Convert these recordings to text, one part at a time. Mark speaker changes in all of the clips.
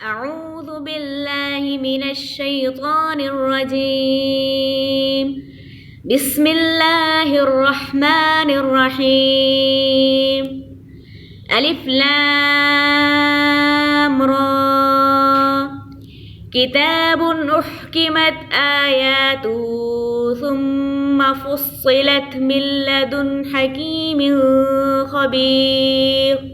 Speaker 1: أعوذ بالله من الشيطان الرجيم بسم الله الرحمن الرحيم ألف لام را كتاب أحكمت آياته ثم فصلت من لدن حكيم خبير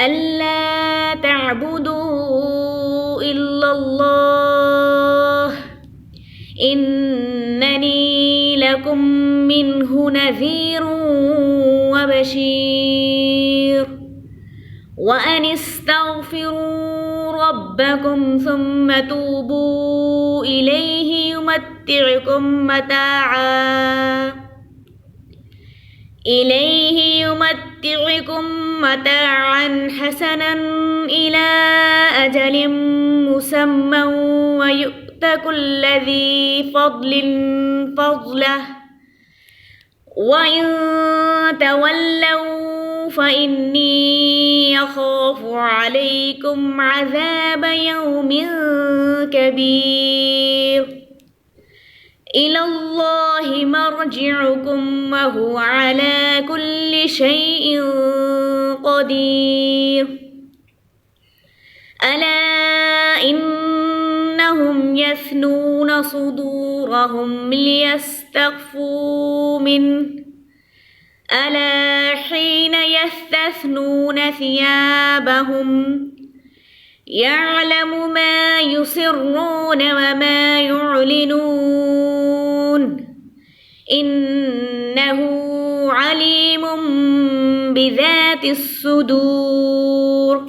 Speaker 1: ألا تعبدوا إلا الله إنني لكم منه نذير وبشير وأن استغفروا ربكم ثم توبوا إليه يمتعكم متاعا حسنا إلى أجل مسمى ويؤت كل ذي فضل فضله وإن تولوا فإني يخاف عليكم عذاب يوم كبير إلى الله مرجعكم وهو على كل شيء قدير ألا إنهم يثنون صدورهم ليستخفوا منه ألا حين يستثنون ثيابهم يعلم ما يسرون وما يعلنون إنه عليم بذات الصدور